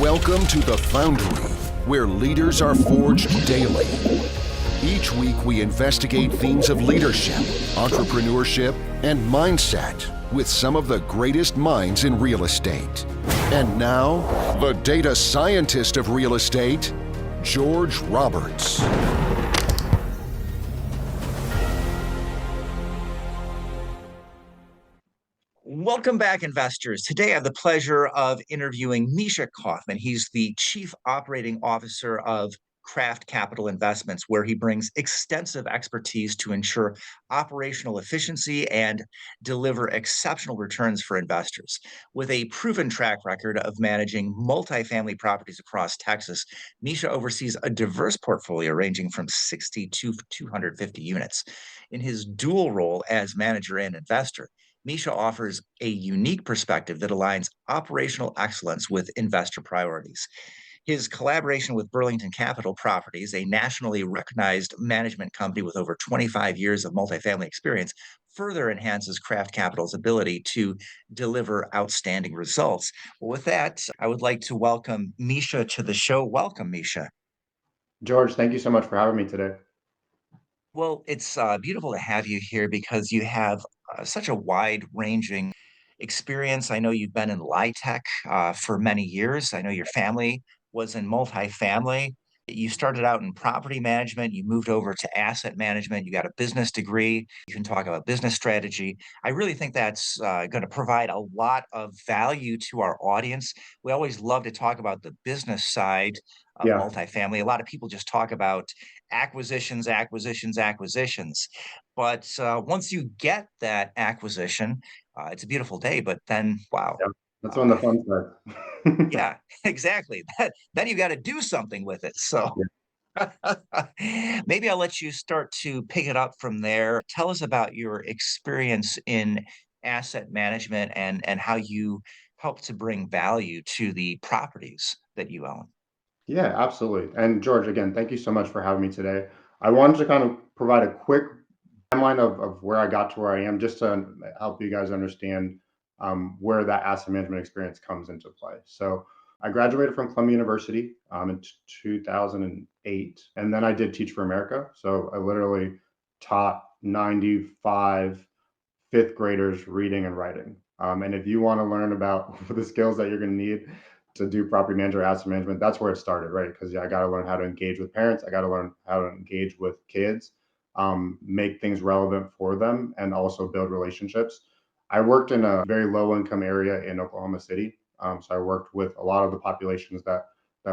Welcome to The Foundry, where leaders are forged daily. Each week we investigate themes of leadership, entrepreneurship, and mindset with some of the greatest minds in real estate. And now, the data scientist of real estate, George Roberts. Welcome back, investors. Today I have the pleasure of interviewing Misha Kaufman. He's the Chief Operating Officer of Craft Capital Investments, where he brings extensive expertise to ensure operational efficiency and deliver exceptional returns for investors. With a proven track record of managing multifamily properties across Texas, Misha oversees a diverse portfolio ranging from 60 to 250 units. In his dual role as manager and investor, Misha offers a unique perspective that aligns operational excellence with investor priorities. His collaboration with Burlington Capital Properties, a nationally recognized management company with over 25 years of multifamily experience, further enhances Craft Capital's ability to deliver outstanding results. Well, with that, I would like to welcome Misha to the show. Welcome, Misha. George, thank you so much for having me today. Well, it's beautiful to have you here because you have such a wide-ranging experience. I know you've been in LIHTC for many years. I know your family was in multifamily. You started out in property management, you moved over to asset management, you got a business degree. You can talk about business strategy. I really think that's going to provide a lot of value to our audience. We always love to talk about the business side of Yeah, multifamily. A lot of people just talk about acquisitions, acquisitions, acquisitions. But once you get that acquisition, it's a beautiful day. But then, wow, yeah. That's when uh, the fun starts. yeah, exactly. Then you got to do something with it. So Yeah. maybe I'll let you start to pick it up from there. Tell us about your experience in asset management and how you help to bring value to the properties that you own. Yeah, absolutely. And George, again, thank you so much for having me today. I wanted to kind of provide a quick timeline of where I got to where I am, just to help you guys understand where that asset management experience comes into play. So I graduated from Columbia University in 2008, and then I did Teach for America. So I literally taught 95 fifth graders reading and writing. And if you want to learn about the skills that you're going to need to do property management, asset management, that's where it started, right? Because I got to learn how to engage with parents. I got to learn how to engage with kids, make things relevant for them, and also build relationships. I worked in a very low income area in Oklahoma City. So I worked with a lot of the populations that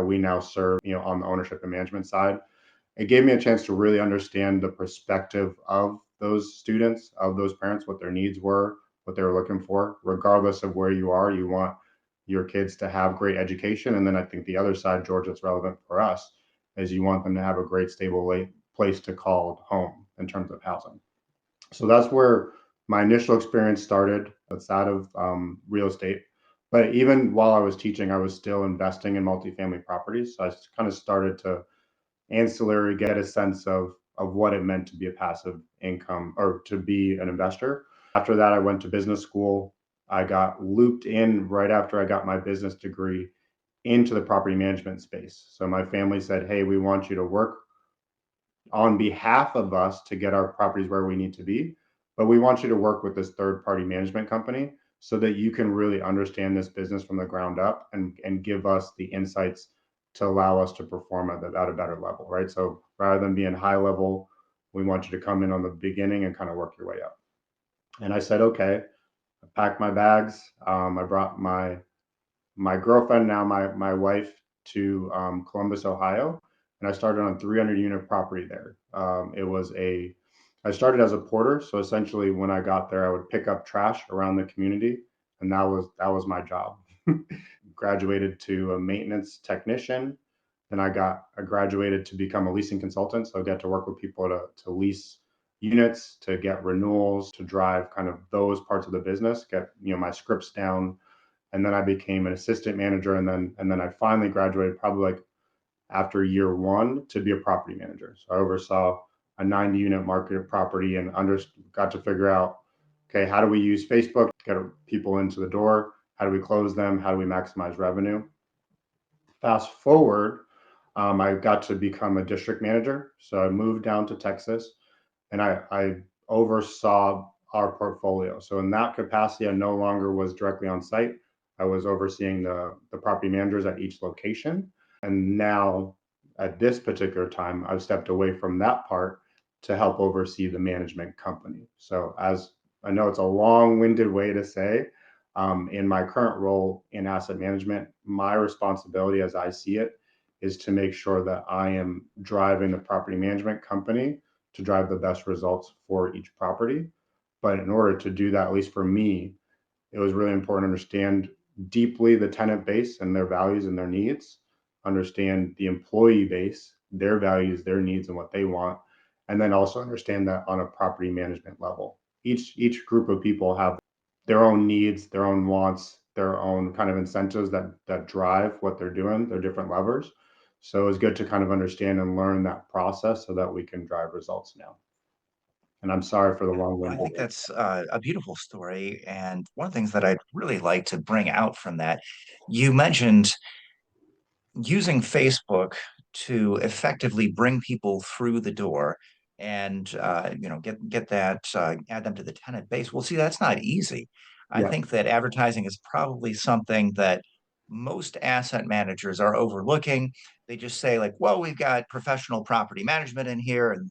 we now serve, on the ownership and management side. It gave me a chance to really understand the perspective of those students, of those parents, what their needs were, what they were looking for. Regardless of where you are, you want your kids to have great education. And then I think the other side, George, that's relevant for us is you want them to have a great, stable place to call home in terms of housing. So that's where my initial experience started. That's out of real estate. But even while I was teaching, I was still investing in multifamily properties. So I kind of started to ancillary get a sense of what it meant to be a passive income or to be an investor. After that, I went to business school. I got looped in right after I got my business degree into the property management space. So my family said, "Hey, we want you to work on behalf of us to get our properties where we need to be, but we want you to work with this third party management company so that you can really understand this business from the ground up and give us the insights to allow us to perform at a better level," right? So rather than being high level, we want you to come in on the beginning and kind of work your way up. And I said, okay. I packed my bags. I brought my girlfriend, now my wife, to Columbus, Ohio, and I started on 300 unit property there. I started as a porter, so essentially when I got there, I would pick up trash around the community, and that was my job. Graduated to a maintenance technician, then I graduated to become a leasing consultant, so I get to work with people to lease units, to get renewals, to drive kind of those parts of the business, get my scripts down, and then I became an assistant manager, and then I finally graduated probably like after year one to be a property manager. So I oversaw a 90 unit market property and got to figure out, okay, how do we use Facebook to get people into the door? How do we close them? How do we maximize revenue? Fast forward, I got to become a district manager. So I moved down to Texas and I oversaw our portfolio. So in that capacity, I no longer was directly on site. I was overseeing the property managers at each location. And now at this particular time, I've stepped away from that part to help oversee the management company. So as I know it's a long-winded way to say, in my current role in asset management, my responsibility as I see it is to make sure that I am driving the property management company to drive the best results for each property. But in order to do that, at least for me, it was really important to understand deeply the tenant base and their values and their needs, understand the employee base, their values, their needs, and what they want, and then also understand that on a property management level. Each group of people have their own needs, their own wants, their own kind of incentives that drive what they're doing, their different levers. So it's good to kind of understand and learn that process so that we can drive results now. And I'm sorry for the Well, I long-winded. think that's a beautiful story. And one of the things that I'd really like to bring out from that, you mentioned using Facebook to effectively bring people through the door and get that add them to the tenant base. Well, see, that's not easy. I Yeah, think that advertising is probably something that most asset managers are overlooking. They just say like, well, we've got professional property management in here and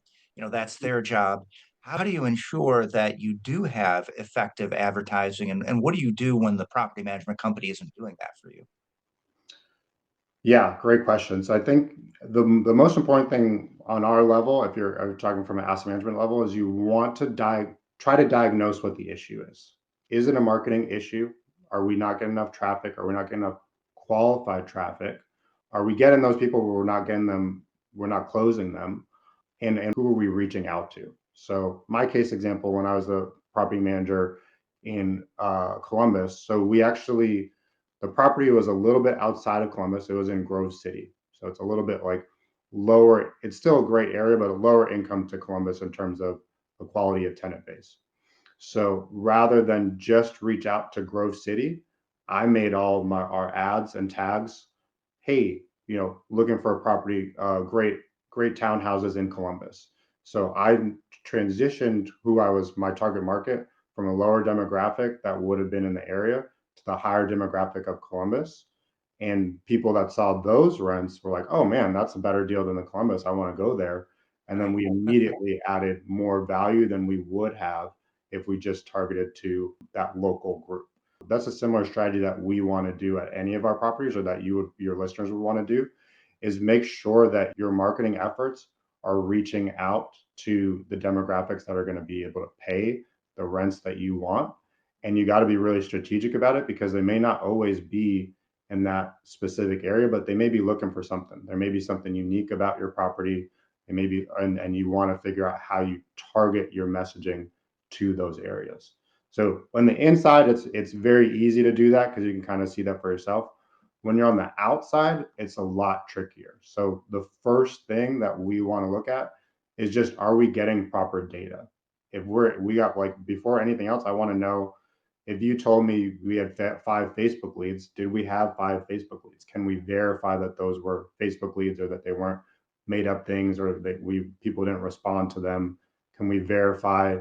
that's their job. How do you ensure that you do have effective advertising and what do you do when the property management company isn't doing that for you? yeah, great question. So I think the most important thing on our level, if you're talking from an asset management level, is you want to try to diagnose what the issue is. Is it a marketing issue? Are we not getting enough traffic? Are we not getting enough qualified traffic? Are we getting those people where we're not getting them, we're not closing them? And who are we reaching out to? So my case example, when I was the property manager in Columbus, so we actually the property was a little bit outside of Columbus. It was in Grove City, so it's a little bit like lower. It's still a great area, but a lower income to Columbus in terms of the quality of tenant base. So rather than just reach out to Grove City, I made all of our ads and tags. Hey, looking for a property, great townhouses in Columbus. So I transitioned who I was my target market from a lower demographic that would have been in the area to the higher demographic of Columbus. And people that saw those rents were like, oh man, that's a better deal than the Columbus. I want to go there. And then Right. we immediately added more value than we would have if we just targeted to that local group. That's a similar strategy that we want to do at any of our properties or that your listeners would want to do is make sure that your marketing efforts are reaching out to the demographics that are going to be able to pay the rents that you want. And you got to be really strategic about it because they may not always be in that specific area, but they may be looking for something. There may be something unique about your property. It may be, and you want to figure out how you target your messaging to those areas. So on the inside, it's very easy to do that because you can kind of see that for yourself. When you're on the outside, it's a lot trickier. So the first thing that we want to look at is just are we getting proper data? If we got like before anything else, I want to know if you told me we had 5 Facebook leads, did we have 5 Facebook leads? Can we verify that those were Facebook leads or that they weren't made up things or that people didn't respond to them? Can we verify,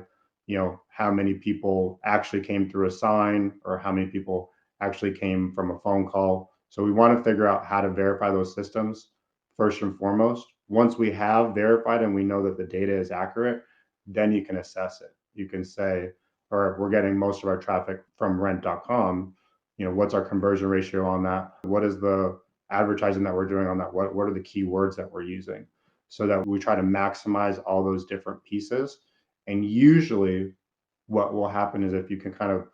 how many people actually came through a sign or how many people actually came from a phone call? So we want to figure out how to verify those systems first and foremost. Once we have verified and we know that the data is accurate, then you can assess it. You can say, or if we're getting most of our traffic from rent.com, what's our conversion ratio on that? What is the advertising that we're doing on that? What are the keywords that we're using? So that we try to maximize all those different pieces. And usually what will happen is if you can kind of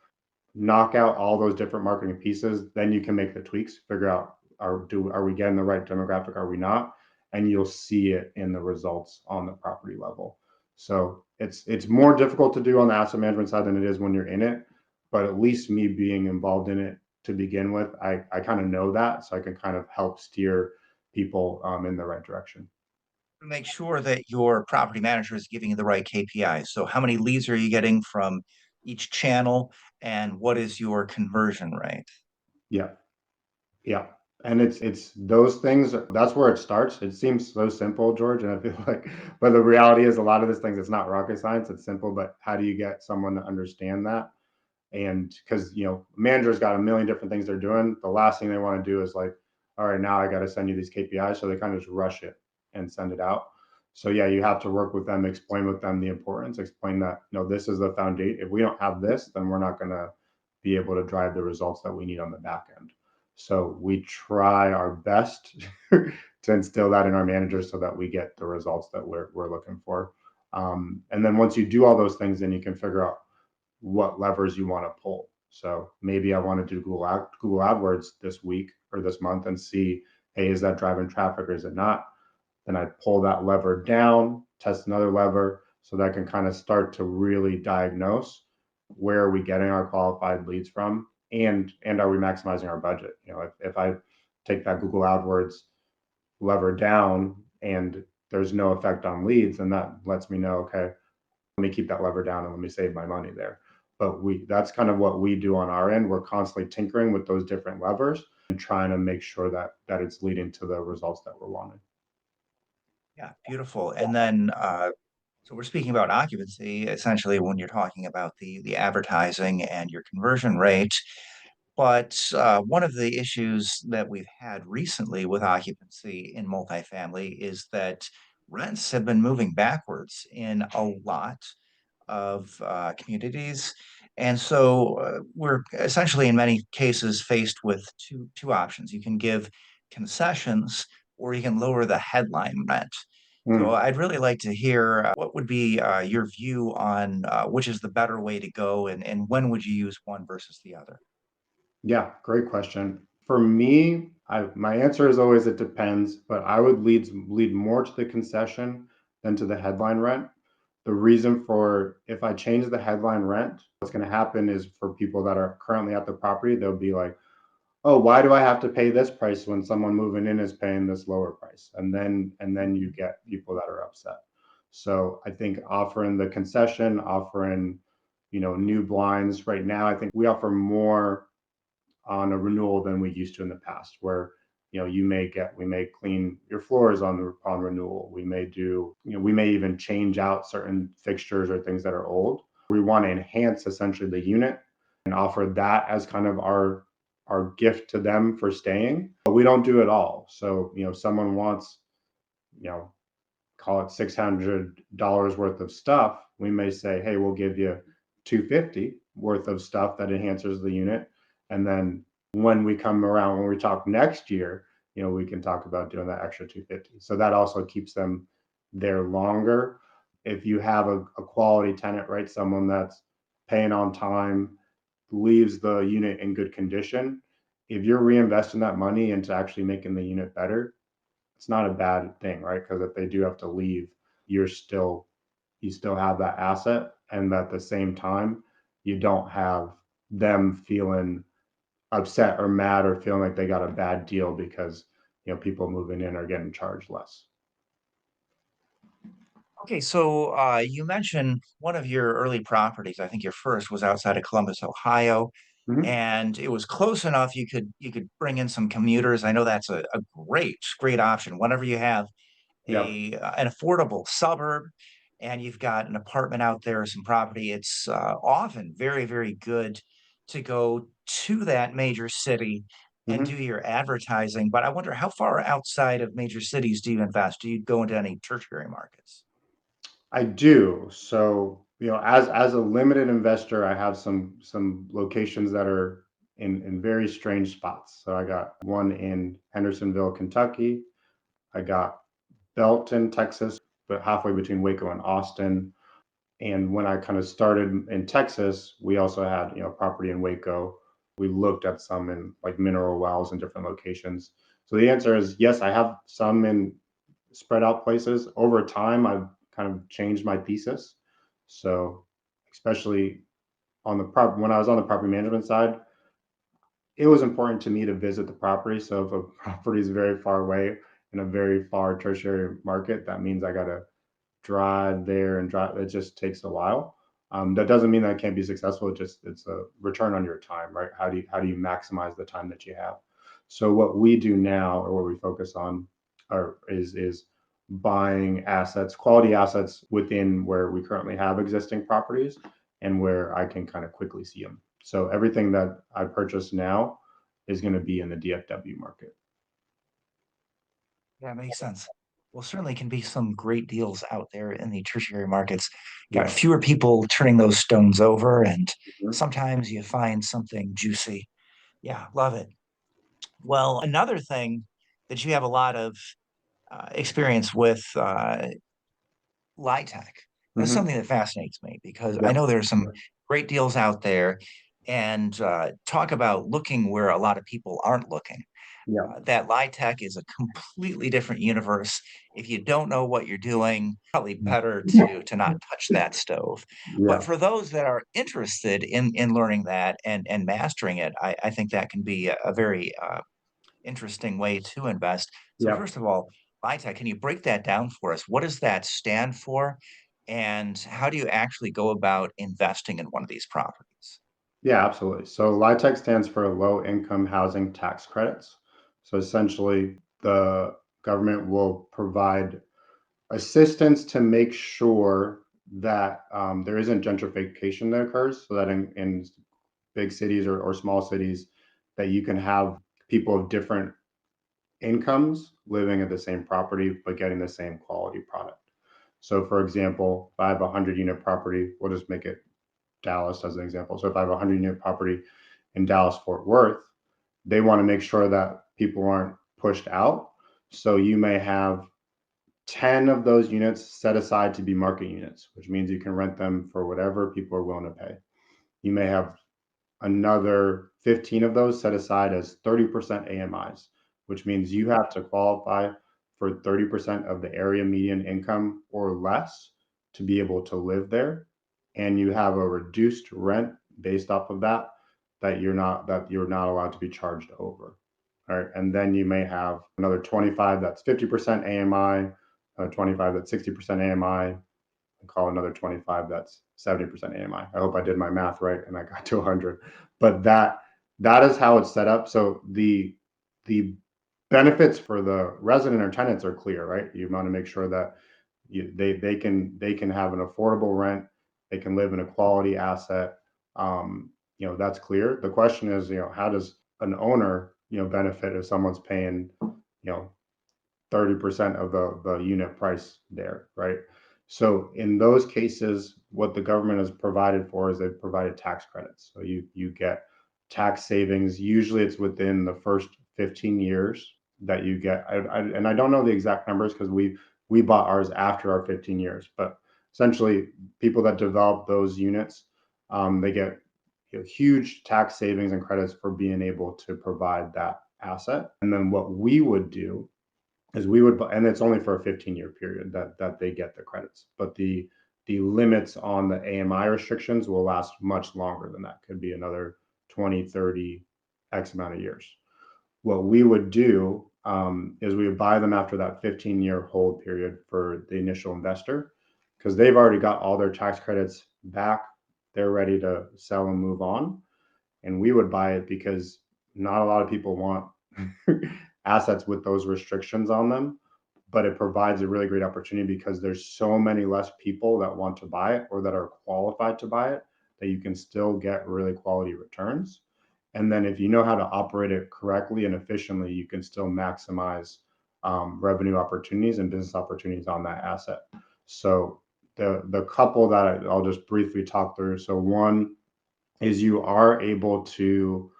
knock out all those different marketing pieces, then you can make the tweaks, figure out are we getting the right demographic, are we not? And you'll see it in the results on the property level. So it's more difficult to do on the asset management side than it is when you're in it. But at least me being involved in it to begin with, I kind of know that, so I can kind of help steer people in the right direction. Make sure that your property manager is giving you the right KPIs. So how many leads are you getting from each channel and what is your conversion rate? Yeah. Yeah. And it's those things, that's where it starts. It seems so simple, George, and I feel like, but the reality is a lot of these things, it's not rocket science, it's simple, but how do you get someone to understand that? And because, managers got a million different things they're doing. The last thing they want to do is like, all right, now I got to send you these KPIs. So they kind of just rush it and send it out. So yeah, you have to work with them, explain with them the importance, explain that, this is the foundation. If we don't have this, then we're not going to be able to drive the results that we need on the back end. So we try our best to instill that in our managers so that we get the results that we're looking for. And then once you do all those things, then you can figure out what levers you want to pull. So maybe I want to do Google AdWords this week or this month and see, hey, is that driving traffic or is it not? Then I pull that lever down, test another lever, so that I can kind of start to really diagnose where are we getting our qualified leads from, and are we maximizing our budget? If I take that Google AdWords lever down and there's no effect on leads, then that lets me know, okay, let me keep that lever down and let me save my money there. But that's kind of what we do on our end. We're constantly tinkering with those different levers and trying to make sure that it's leading to the results that we're wanting. Yeah, beautiful. And then, so we're speaking about occupancy, essentially, when you're talking about the advertising and your conversion rate. But one of the issues that we've had recently with occupancy in multifamily is that rents have been moving backwards in a lot of communities. And so we're essentially, in many cases, faced with two options. You can give concessions, or you can lower the headline rent. So Mm, I'd really like to hear what would be your view on which is the better way to go, and when would you use one versus the other? yeah, great question. For me, my answer is always it depends, but I would lead more to the concession than to the headline rent. The reason for, if I change the headline rent, what's going to happen is for people that are currently at the property, they'll be like, oh, why do I have to pay this price when someone moving in is paying this lower price? And then you get people that are upset. So I think offering the concession, offering, new blinds right now, I think we offer more on a renewal than we used to in the past, where we may clean your floors on renewal. We may do, we may even change out certain fixtures or things that are old. We want to enhance essentially the unit and offer that as kind of our gift to them for staying. But we don't do it all. So, someone wants, you know, call it $600 worth of stuff, we may say, hey, we'll give you 250 worth of stuff that enhances the unit. And then when we come around, when we talk next year, we can talk about doing that extra 250. So that also keeps them there longer. If you have a quality tenant, right, someone that's paying on time, leaves the unit in good condition, if you're reinvesting that money into actually making the unit better, it's not a bad thing, right? Because if they do have to leave, you still have that asset, and at the same time, you don't have them feeling upset or mad or feeling like they got a bad deal because people moving in are getting charged less. Okay, so you mentioned one of your early properties. I think your first was outside of Columbus, Ohio, Mhm. and it was close enough you could bring in some commuters. I know that's a great option. Whenever you have Yep. an affordable suburb and you've got an apartment out there, some property, it's often very good to go to that major city and do Mhm. your advertising. But I wonder, how far outside of major cities do you invest? Do you go into any tertiary markets? I do. So, as a limited investor, I have some locations that are in very strange spots. So I got one in Hendersonville, Kentucky. I got Belton, Texas, but halfway between Waco and Austin. And when I kind of started in Texas, we also had, property in Waco. We looked at some in like mineral wells in different locations. So the answer is yes, I have some in spread out places. Over time, I've kind of changed my thesis. So especially when I was on the property management side, it was important to me to visit the property. So if a property is very far away in a very far tertiary market, that means I got to drive there and drive. It just takes a while. That doesn't mean that it can't be successful. It's a return on your time, right? How do you maximize the time that you have? So what we do now, or what we focus on, is buying assets, quality assets within where we currently have existing properties and where I can kind of quickly see them. So everything that I purchase now is going to be in the DFW market. That makes sense. Well, certainly can be some great deals out there in the tertiary markets. Got Yeah. fewer people turning those stones over, and Mhm. sometimes you find something juicy. Yeah, love it. Well, another thing that you have a lot of experience with, LIHTC. That's Mhm. something that fascinates me because I Yep. know there's some great deals out there, and talk about looking where a lot of people aren't looking. Yeah. That LIHTC is a completely different universe. If you don't know what you're doing, probably better to not touch that stove. But Yeah. for those that are interested in learning that and mastering it, I think that can be a very interesting way to invest. So Yeah. first of all, LIHTC, can you break that down for us? What does that stand for? And how do you actually go about investing in one of these properties? Yeah, absolutely. So LIHTC stands for Low Income Housing Tax Credits. So essentially, the government will provide assistance to make sure that there isn't gentrification that occurs, so that in big cities or small cities, that you can have people of different incomes living at the same property but getting the same quality product. So, for example, if I have a 100-unit property, we'll just make it Dallas as an example. So, if I have a 100-unit property in Dallas Fort Worth, they want to make sure that people aren't pushed out. So, you may have 10 of those units set aside to be market units, which means you can rent them for whatever people are willing to pay. You may have another 15 of those set aside as 30% AMIs, which means you have to qualify for 30% of the area median income or less to be able to live there. And you have a reduced rent based off of that that you're not allowed to be charged over. All right. And then you may have another 25 that's 50% AMI, 25 that's 60% AMI, and call another 25 that's 70% AMI. I hope I did my math right and I got to 100. But that is how it's set up. So the benefits for the resident or tenants are clear, right? You want to make sure that they can have an affordable rent, they can live in a quality asset. That's clear. The question is, how does an owner, benefit if someone's paying, 30% of the unit price there, right? So in those cases, what the government has provided for is they've provided tax credits. So you get tax savings. Usually it's within the first 15 years that you get. And I don't know the exact numbers because we bought ours after our 15 years, but essentially people that develop those units, they get huge tax savings and credits for being able to provide that asset. And then what we would do is we would, and it's only for a 15-year period that they get the credits, but the limits on the AMI restrictions will last much longer than that. Could be another 20, 30, X amount of years. What we would do is we would buy them after that 15-year hold period for the initial investor, because they've already got all their tax credits back. They're ready to sell and move on. And we would buy it because not a lot of people want assets with those restrictions on them, but it provides a really great opportunity because there's so many less people that want to buy it or that are qualified to buy it, that you can still get really quality returns. And then if you know how to operate it correctly and efficiently, you can still maximize revenue opportunities and business opportunities on that asset. So the couple that I'll just briefly talk through. So one is you are able to,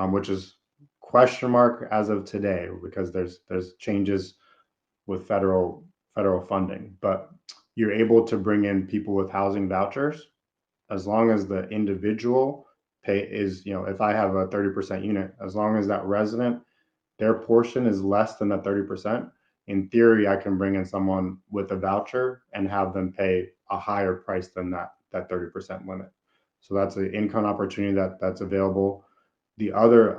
which is question mark as of today, because there's changes with federal funding, but you're able to bring in people with housing vouchers as long as the individual pay is, if I have a 30% unit, as long as that resident, their portion is less than the 30%, in theory, I can bring in someone with a voucher and have them pay a higher price than that 30% limit. So that's an income opportunity that's available. The other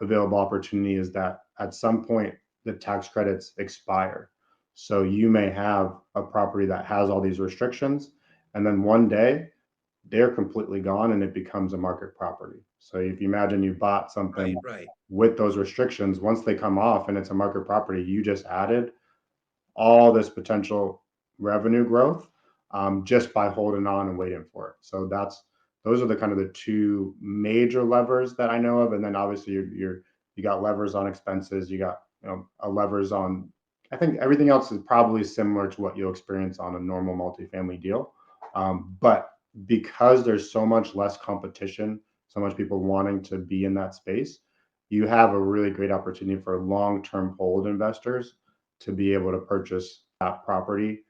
available opportunity is that at some point the tax credits expire. So you may have a property that has all these restrictions, and then one day they're completely gone and it becomes a market property. So if you imagine you bought Right, something right. with those restrictions, once they come off and it's a market property, you just added all this potential revenue growth, just by holding on and waiting for it. So those are the kind of the two major levers that I know of. And then obviously you got levers on expenses, you got levers on. I think everything else is probably similar to what you'll experience on a normal multifamily deal, but because there's so much less competition, so much people wanting to be in that space, you have a really great opportunity for long-term hold investors to be able to purchase that property,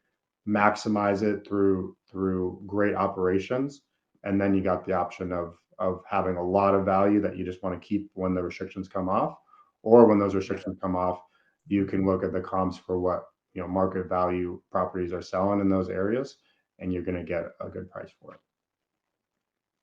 maximize it through great operations, and then you got the option of having a lot of value that you just want to keep when the restrictions come off, or when those Yeah. restrictions come off, you can look at the comps for what market value properties are selling in those areas, and you're going to get a good price for it.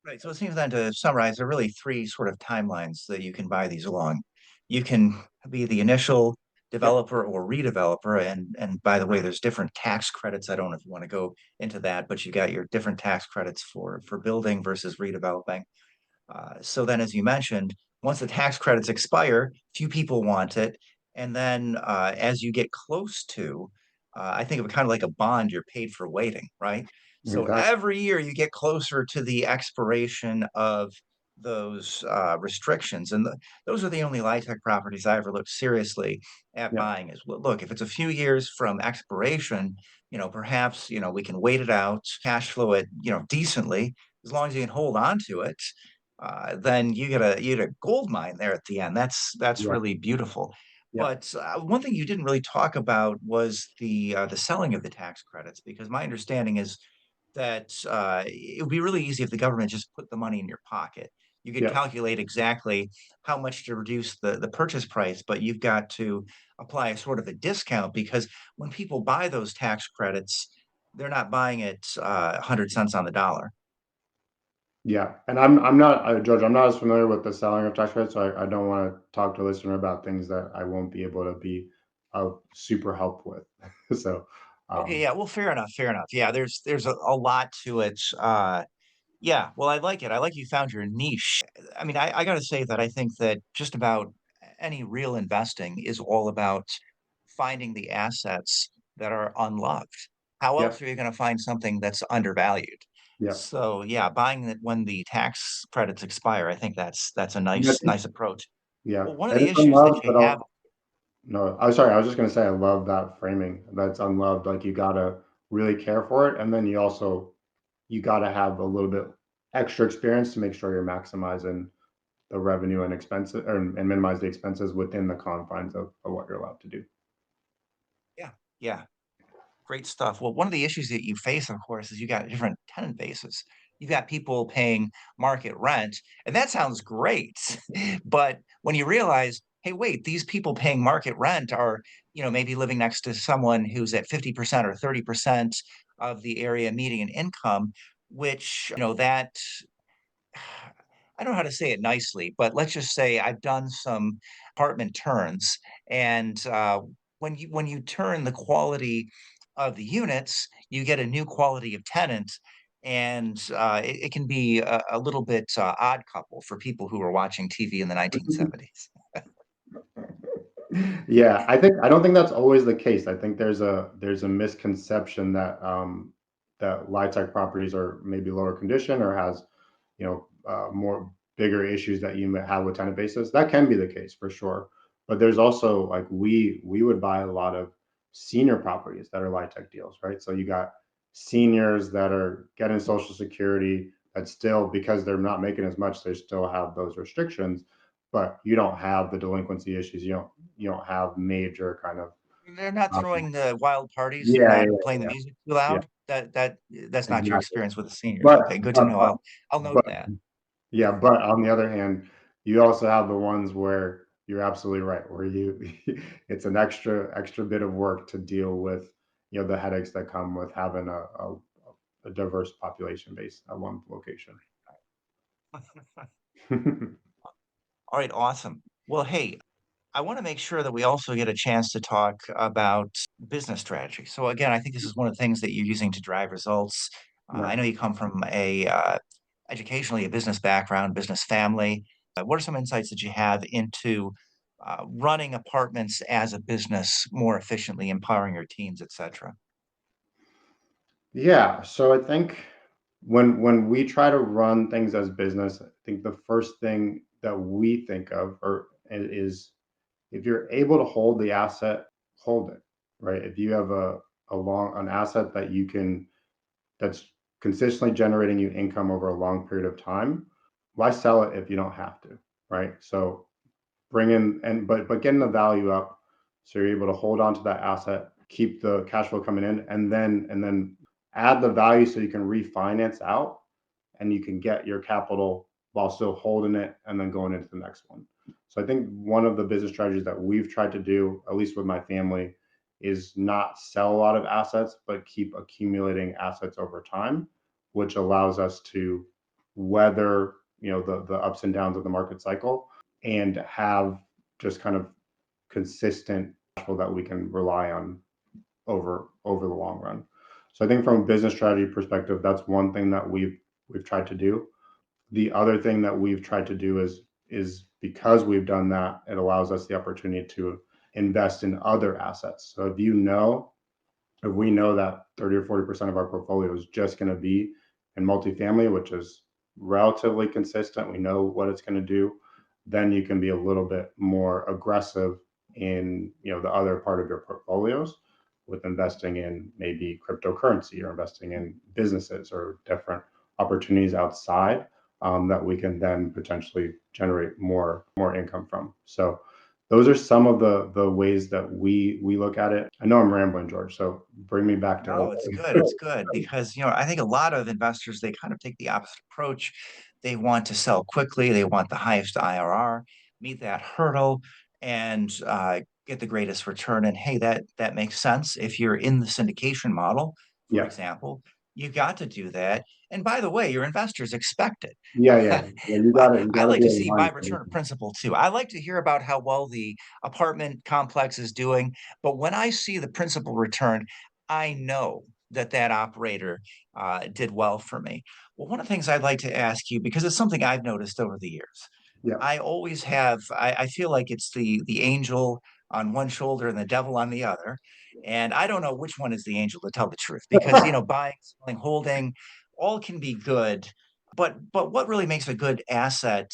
Right. So it seems then, to summarize, there are really three sort of timelines that you can buy these along. You can be the initial Yep. developer or redeveloper, and by the way, there's different tax credits. I don't know if you want to go into that, but you got your different tax credits for building versus redeveloping. So then, as you mentioned, once the tax credits expire, few people want it. And then as you get close to, I think of it kind of like a bond, you're paid for waiting, right? So Exactly. every year you get closer to the expiration of those restrictions. And those are the only LIHTC properties I ever looked seriously at Yeah. buying is, well, look, if it's a few years from expiration, perhaps, we can wait it out, cash flow it, decently, as long as you can hold on to it, then you get a gold mine there at the end. That's Yeah. really beautiful. Yeah. But one thing you didn't really talk about was the selling of the tax credits, because my understanding is that it would be really easy if the government just put the money in your pocket. You could Yeah. calculate exactly how much to reduce the purchase price, but you've got to apply a sort of a discount, because when people buy those tax credits, they're not buying it 100 cents on the dollar. Yeah, and I'm not George. I'm not as familiar with the selling of tax credits, so I don't want to talk to a listener about things that I won't be able to be of super help with. So, Okay, um, yeah, well, fair enough, fair enough. Yeah, there's a lot to it. Yeah, well, I like it. I like you found your niche. I mean, I gotta say that I think that just about any real investing is all about finding the assets that are unloved. How yeah, else are you gonna find something that's undervalued? yeah, So yeah, buying it when the tax credits expire, I think that's a yeah, I nice think- nice approach. yeah, Well, one of and the it's issues that unloved, you but have. no, I'm sorry. I was just gonna say I love that framing. That's unloved. Like you gotta really care for it, and then you gotta have a little bit extra experience to make sure you're maximizing the revenue and expenses, and minimize the expenses within the confines of what you're allowed to do. Yeah, yeah. Great stuff. Well, one of the issues that you face, of course, is you got different tenant bases. You've got people paying market rent, and that sounds great. But when you realize, hey, wait, these people paying market rent are, maybe living next to someone who's at 50% or 30% of the area median income, which, that I don't know how to say it nicely, but let's just say I've done some apartment turns, and when you turn the quality of the units, you get a new quality of tenant, and it can be a little bit odd couple for people who were watching TV in the 1970s. Yeah, I don't think that's always the case. I think there's a misconception that that LIHTC properties are maybe lower condition or has more bigger issues that you may have with tenant bases. That can be the case for sure. But there's also like we would buy a lot of senior properties that are LIHTC deals, right? So you got seniors that are getting Social Security that still, because they're not making as much, they still have those restrictions, but you don't have the delinquency issues. You don't have major kind of They're not um, throwing the wild parties and yeah, not yeah, playing the yeah, music too yeah, loud. That's not your exactly. experience with the seniors. But Okay, good to but know. but I'll note but that. yeah, but on the other hand, you also have the ones where you're absolutely right, where you it's an extra bit of work to deal with, the headaches that come with having a diverse population base at one location. All right, awesome. Well, hey, I want to make sure that we also get a chance to talk about business strategy. So again, I think this is one of the things that you're using to drive results. I Right. know you come from educationally a business background, business family. What are some insights that you have into running apartments as a business more efficiently, empowering your teams, et cetera? Yeah. So I think when we try to run things as business, I think the first thing that we think of or is if you're able to hold the asset, hold it, right? If you have a long an asset that you can that's consistently generating you income over a long period of time, why sell it if you don't have to, right? So bring in and but getting the value up so you're able to hold on to that asset, keep the cash flow coming in, and then add the value so you can refinance out and you can get your capital while still holding it and then going into the next one. So I think one of the business strategies that we've tried to do, at least with my family, is not sell a lot of assets, but keep accumulating assets over time, which allows us to weather, the ups and downs of the market cycle and have just kind of consistent cash flow that we can rely on over the long run. So I think from a business strategy perspective, that's one thing that we've tried to do. The other thing that we've tried to do is because we've done that, it allows us the opportunity to invest in other assets. So if we know that 30 or 40% of our portfolio is just going to be in multifamily, which is relatively consistent, we know what it's going to do, then you can be a little bit more aggressive in the other part of your portfolios with investing in maybe cryptocurrency or investing in businesses or different opportunities outside that we can then potentially generate more income from. So those are some of the ways that we look at it. I know I'm rambling, George, so bring me back to No, it's good. It's good because, I think a lot of investors, they kind of take the opposite approach. They want to sell quickly. They want the highest IRR, meet that hurdle, and get the greatest return. And hey, that makes sense. If you're in the syndication model, for yeah. example, you've got to do that. And by the way, your investors expect it. Yeah, you got it. You I got to like be to see by aligned. return of principal too. I like to hear about how well the apartment complex is doing, but when I see the principal return, I know that that operator did well for me. Well, one of the things I'd like to ask you, because it's something I've noticed over the years, Yeah. I always have, I feel like it's the angel on one shoulder and the devil on the other. And I don't know which one is the angel to tell the truth, because buying, selling, holding, all can be good. But what really makes a good asset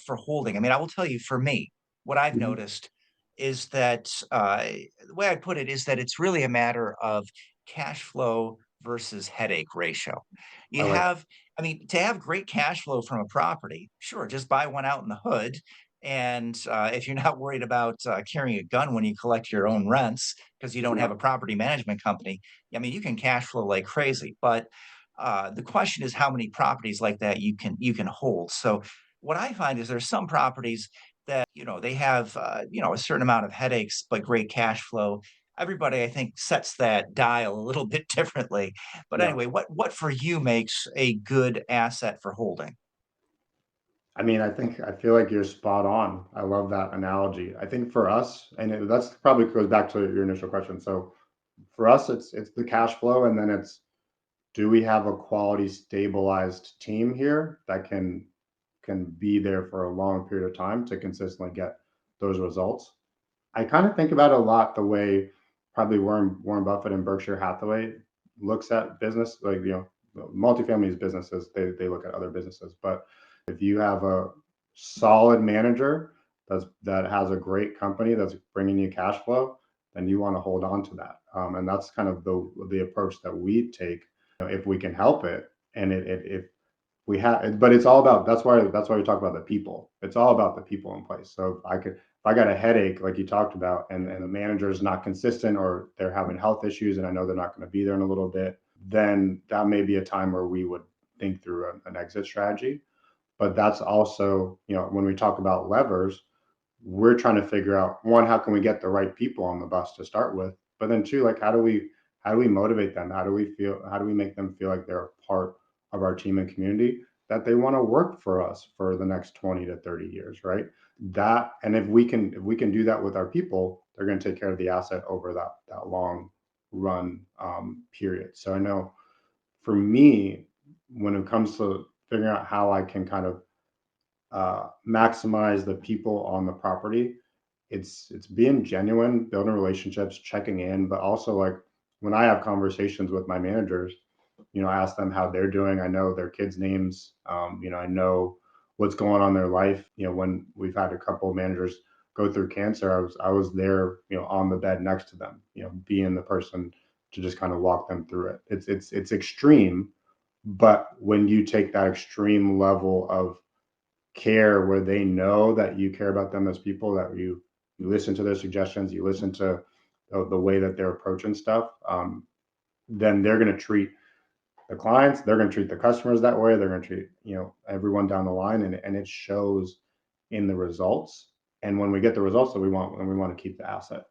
for holding? I mean, I will tell you, for me, what I've Mhm. noticed is that the way I put it is that it's really a matter of cash flow versus headache ratio. You I like. have, I mean, to have great cash flow from a property, sure, just buy one out in the hood. And if you're not worried about carrying a gun when you collect your own rents because you don't Yeah. have a property management company, I mean, you can cash flow like crazy. But the question is how many properties like that you can hold. So what I find is there's some properties that they have a certain amount of headaches but great cash flow. Everybody, I think, sets that dial a little bit differently. But Yeah. anyway, what for you makes a good asset for holding? I mean, I feel like you're spot on. I love that analogy. I think for us, and that's probably goes back to your initial question. So for us, it's the cash flow, and then it's do we have a quality, stabilized team here that can be there for a long period of time to consistently get those results. I kind of think about it a lot the way probably Warren Buffett and Berkshire Hathaway looks at business, like multifamily is businesses. They look at other businesses, but if you have a solid manager that has a great company that's bringing you cash flow, then you want to hold on to that. And that's kind of the approach that we take if we can help it. And if we have, but it's all about that's why we talk about the people. It's all about the people in place. So if I got a headache like you talked about, and the manager is not consistent or they're having health issues, and I know they're not going to be there in a little bit, then that may be a time where we would think through an exit strategy. But that's also, when we talk about levers, we're trying to figure out one, how can we get the right people on the bus to start with? But then two, like how do we motivate them? How do we make them feel like they're a part of our team and community, that they want to work for us for the next 20 to 30 years, right? That and if we can do that with our people, they're going to take care of the asset over that long run period. So I know for me, when it comes to figuring out how I can kind of maximize the people on the property, it's being genuine, building relationships, checking in, but also like when I have conversations with my managers, I ask them how they're doing. I know their kids' names. I know what's going on in their life. When we've had a couple of managers go through cancer, I was there, on the bed next to them, being the person to just kind of walk them through it. It's extreme, but when you take that extreme level of care where they know that you care about them as people, that you listen to their suggestions, you listen to the way that they're approaching stuff, then they're going to treat the clients, they're going to treat the customers that way, they're going to treat everyone down the line, and it shows in the results. And when we get the results that we want, then we want to keep the asset.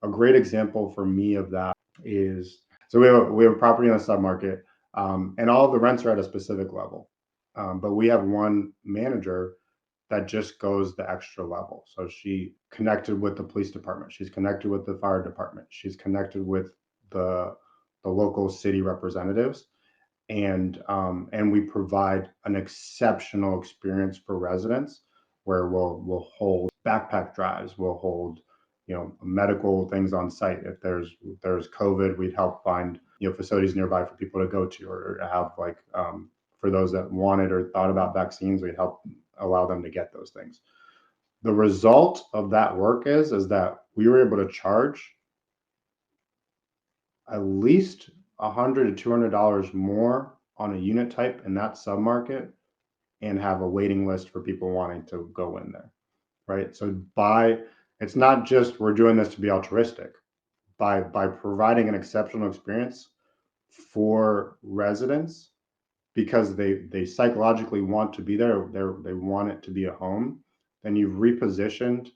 A great example for me of that is, so we have a property in a submarket, and all of the rents are at a specific level, but we have one manager that just goes the extra level. So she connected with the police department, she's connected with the fire department, she's connected with the local city representatives, and we provide an exceptional experience for residents, where we'll hold backpack drives, we'll hold medical things on site. If there's COVID, we'd help find facilities nearby for people to go to, or have like for those that wanted or thought about vaccines, we'd help allow them to get those things. The result of that work is that we were able to charge at least $100 to $200 more on a unit type in that submarket, and have a waiting list for people wanting to go in there, right? So it's not just we're doing this to be altruistic. By providing an exceptional experience for residents, because they psychologically want to be there, they want it to be a home, then you've repositioned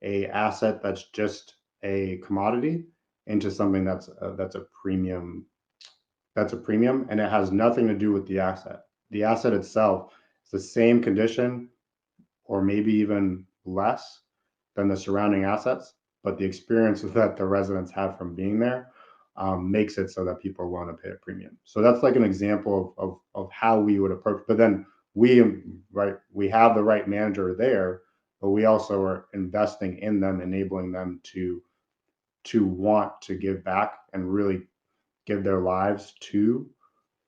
a asset that's just a commodity into something that's a premium. That's a premium, and it has nothing to do with the asset. The asset itself is the same condition, or maybe even less than the surrounding assets, but the experience that the residents have from being there makes it so that people want to pay a premium. So that's like an example of how we would approach. But then we have the right manager there, but we also are investing in them, enabling them to want to give back and really give their lives to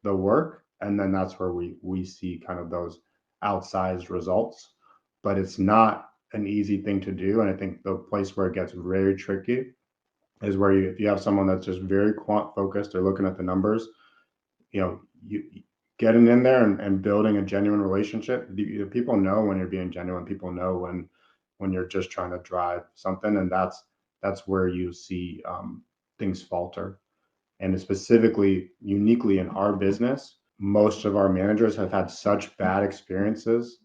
the work. And then that's where we see kind of those outsized results. But it's not an easy thing to do. And I think the place where it gets very tricky is where if you have someone that's just very quant focused, they're looking at the numbers, you getting in there and building a genuine relationship. People know when you're being genuine. People know when you're just trying to drive something, and that's where you see things falter. And specifically, uniquely in our business, most of our managers have had such bad experiences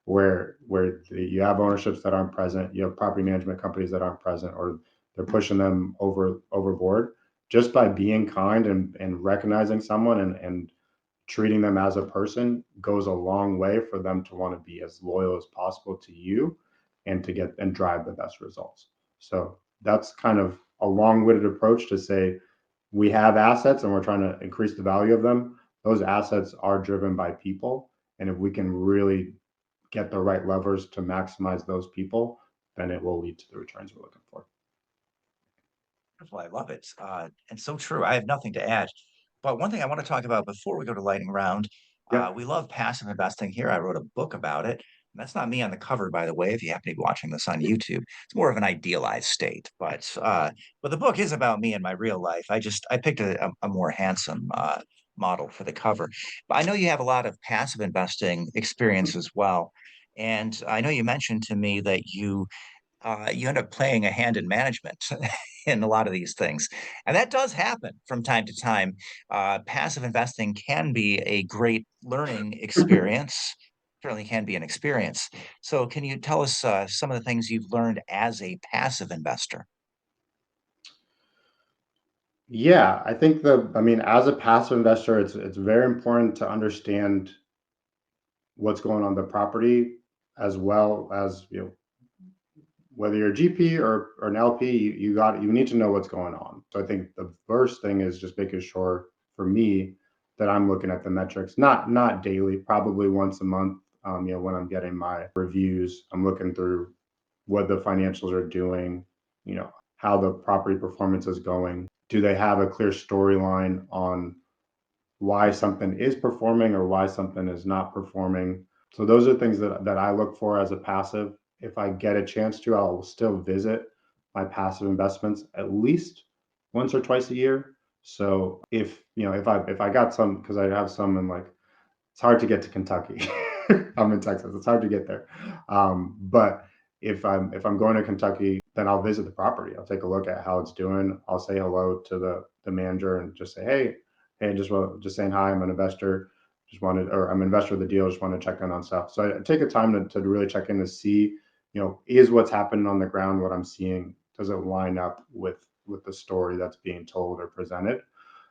where you have ownerships that aren't present, you have property management companies that aren't present, or they're pushing them overboard. Just by being kind and recognizing someone and treating them as a person goes a long way for them to want to be as loyal as possible to you, and to get and drive the best results. So that's kind of a long-winded approach to say, we have assets and we're trying to increase the value of them. Those assets are driven by people. And if we can really get the right levers to maximize those people, then it will lead to the returns we're looking for. Well, I love it. And so true. I have nothing to add. But one thing I want to talk about before we go to lightning round, Yeah. we love passive investing here. I wrote a book about it. And that's not me on the cover, by the way, if you happen to be watching this on YouTube. It's more of an idealized state. But the book is about me and my real life. I picked a more handsome model for the cover. But I know you have a lot of passive investing experience as well. And I know you mentioned to me that you end up playing a hand in management in a lot of these things. And that does happen from time to time. Passive investing can be a great learning experience, certainly can be an experience. So, can you tell us some of the things you've learned as a passive investor? Yeah, I think as a passive investor, it's very important to understand what's going on the property, as well as whether you're a GP or an LP, you need to know what's going on. So I think the first thing is just making sure, for me, that I'm looking at the metrics, not daily, probably once a month. When I'm getting my reviews, I'm looking through what the financials are doing, how the property performance is going. Do they have a clear storyline on why something is performing or why something is not performing? So those are things that I look for as a passive. If I get a chance to, I'll still visit my passive investments at least once or twice a year. So if I got some, because I have some in, like, it's hard to get to Kentucky. I'm in Texas. It's hard to get there. But if I'm going to Kentucky, then I'll visit the property. I'll take a look at how it's doing. I'll say hello to the manager and just say, hey, just saying hi. I'm an investor. I'm an investor of the deal. Just want to check in on stuff. So I take a time to really check in to see, is what's happening on the ground, what I'm seeing, does it line up with the story that's being told or presented?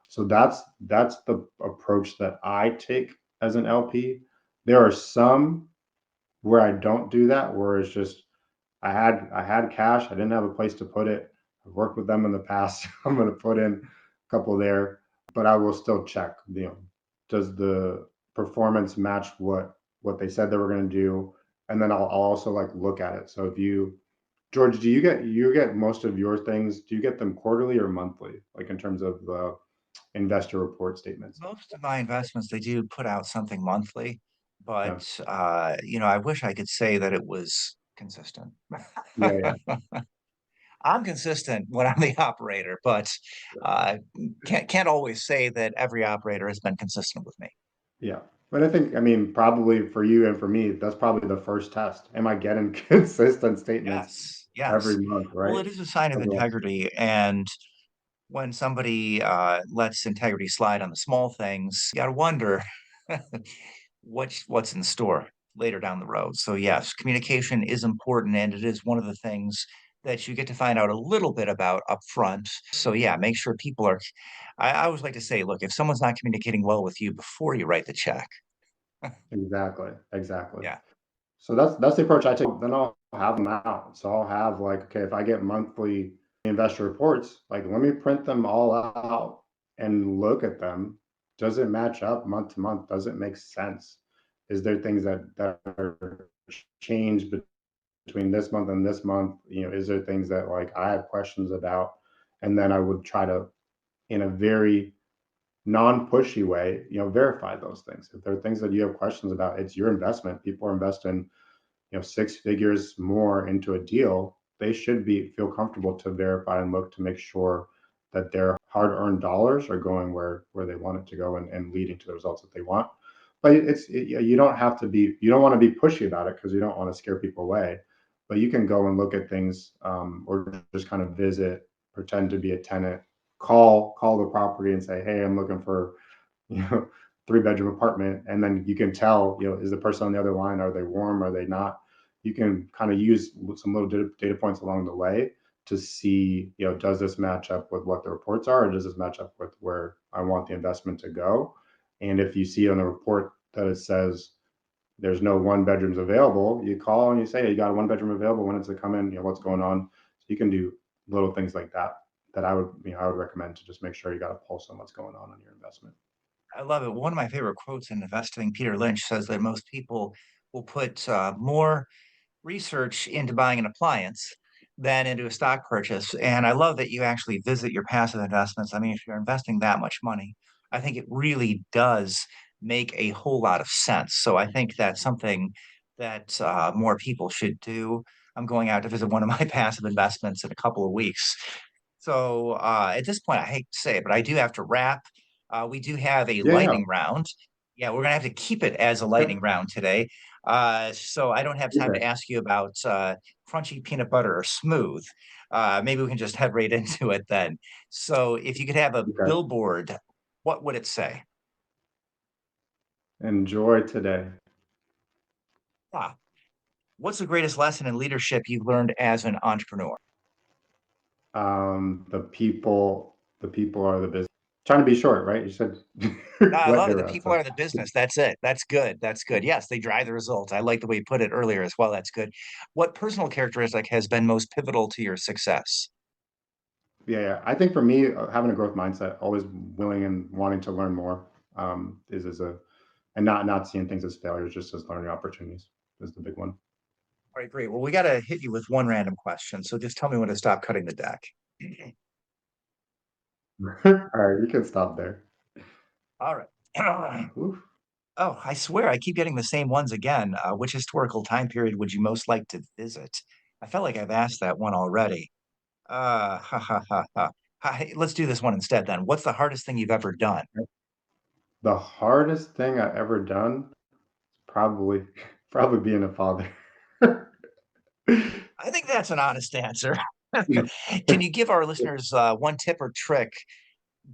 So that's the approach that I take as an LP. There are some where I don't do that, where it's just I had cash, I didn't have a place to put it. I've worked with them in the past. I'm going to put in a couple there, but I will still check. Does the performance match what they said they were going to do? And then I'll also, like, look at it. So if George, do you get most of your things? Do you get them quarterly or monthly, like in terms of the investor report statements? Most of my investments, they do put out something monthly, Yeah, but I wish I could say that it was consistent. yeah, yeah, I'm consistent when I'm the operator, but uh, can't always say that every operator has been consistent with me. yeah. But I mean, probably for you and for me, that's probably the first test. Am I getting consistent statements Yes, every yes. month, Well, right? it is a sign of Otherwise, integrity, and when somebody lets integrity slide on the small things, you got to wonder what's in store later down the road. So yes, communication is important, and it is one of the things that you get to find out a little bit about upfront. So yeah, make sure people are. I always like to say, look, if someone's not communicating well with you before you write the check, exactly, exactly. yeah, So that's the approach I take. Then I'll have them out. So I'll have, like, okay, if I get monthly investor reports, like, let me print them all out and look at them. Does it match up month to month? Does it make sense? Is there things that are changed between this month and this month? Is there things that, like, I have questions about? And then I would try to, in a very non-pushy way, verify those things. If there are things that you have questions about, it's your investment. People are investing, six figures more into a deal. They should feel comfortable to verify and look to make sure that their hard-earned dollars are going where they want it to go, and leading to the results that they want. But you don't have to be, you don't want to be pushy about it, because you don't want to scare people away. But you can go and look at things, or just kind of visit, pretend to be a tenant, call the property and say, hey, I'm looking for, you know 3-bedroom apartment. And then you can tell, is the person on the other line, are they warm, are they not? You can kind of use some little data points along the way to see, does this match up with what the reports are, or does this match up with where I want the investment to go? And if you see on the report that it says there's no 1-bedrooms available, you call and you say, hey, you got a 1-bedroom available, when it's to come in, what's going on? So you can do little things like that I would recommend, to just make sure you got a pulse on what's going on your investment. I love it. One of my favorite quotes in investing, Peter Lynch says that most people will put more research into buying an appliance than into a stock purchase. And I love that you actually visit your passive investments. I mean, if you're investing that much money, I think it really does make a whole lot of sense. So I think that's something that more people should do. I'm going out to visit one of my passive investments in a couple of weeks. So at this point, I hate to say it, but I do have to wrap. We do have a Yeah, yeah. lightning round. Yeah, we're gonna have to keep it as a Okay. lightning round today. So I don't have time Okay. to ask you about crunchy peanut butter or smooth. Maybe we can just head right into it then. So if you could have a Okay. billboard, what would it say? Enjoy today. Ah, what's the greatest lesson in leadership you've learned as an entrepreneur? The people are the business. Trying to be short, right? You said I let love it. her The out. people So are the business. That's it. That's good. That's good. Yes, they drive the results. I like the way you put it earlier as well. That's good. What personal characteristic has been most pivotal to your success? yeah, yeah. I think for me, having a growth mindset, always willing and wanting to learn more. and not seeing things as failures, just as learning opportunities is the big one. All right, great. Well, we got to hit you with one random question. So just tell me when to stop cutting the deck. All right, you can stop there. All right. Oof. Oh, I swear I keep getting the same ones again. Which historical time period would you most like to visit? I felt like I've asked that one already. Ha ha ha ha. Hi, let's do this one instead then. What's the hardest thing you've ever done? The hardest thing I ever done is probably being a father. I think that's an honest answer. Can you give our listeners one tip or trick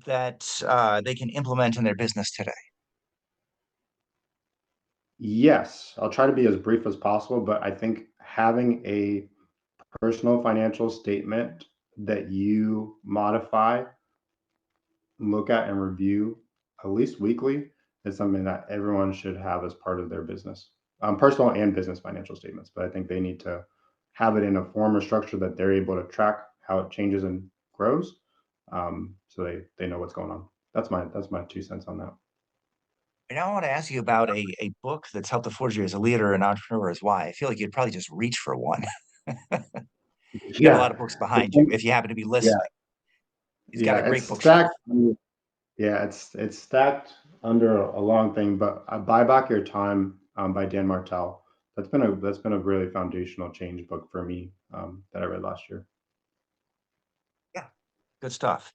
that they can implement in their business today? Yes, I'll try to be as brief as possible, but I think having a personal financial statement that you modify, look at, and review at least weekly is something that everyone should have as part of their business, personal and business financial statements. But I think they need to have it in a form or structure that they're able to track how it changes and grows, so they know what's going on. That's my 2 cents on that. And I want to ask you about a book that's helped to forge you as a leader and entrepreneur as why. I feel like you'd probably just reach for one. You got a lot Yeah, of books behind you if you happen to be yeah, listening. He's got yeah. a It's great bookshelf. stacked. Yeah, it's stacked under a long thing, but Buy Back Your Time by Dan Martell. That's been a really foundational change book for me, that I read last year. Yeah, good stuff.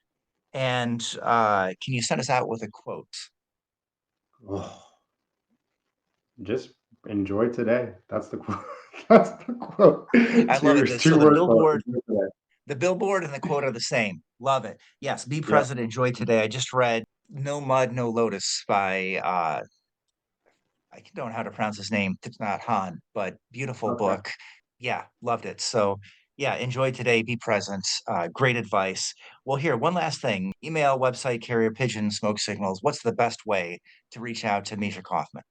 And can you send us out with a quote? Oh, just enjoy today. That's the quote. That's the quote. I love Two it. So two words. the billboard and the quote are the same. Love it. Yes, be Yeah. present, enjoy today. I just read No Mud, No Lotus by I don't know how to pronounce his name. It's not Han, but beautiful Okay. book. Yeah, loved it. So yeah, enjoy today, be present. Great advice. Well, here, one last thing. Email, website, carrier pigeon, smoke signals. What's the best way to reach out to Misha Kaufman?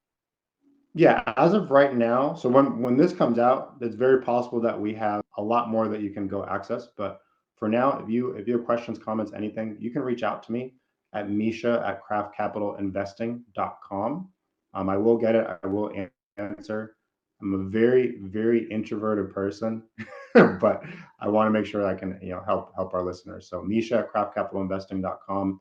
Yeah, as of right now, so when this comes out, it's very possible that we have a lot more that you can go access. But for now, if you have questions, comments, anything, you can reach out to me at misha@craftcapitalinvesting.com. I will get it. I will answer. I'm a very, very introverted person, but I want to make sure I can, help our listeners. So misha@craftcapitalinvesting.com.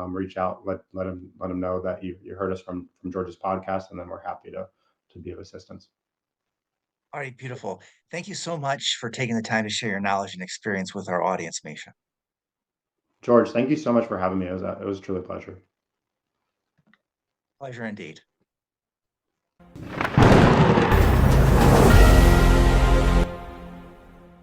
Reach out, let them know that you heard us from George's podcast, and then we're happy to be of assistance. All right, beautiful. Thank you so much for taking the time to share your knowledge and experience with our audience, Misha. George, thank you so much for having me. It was truly a pleasure. Pleasure indeed.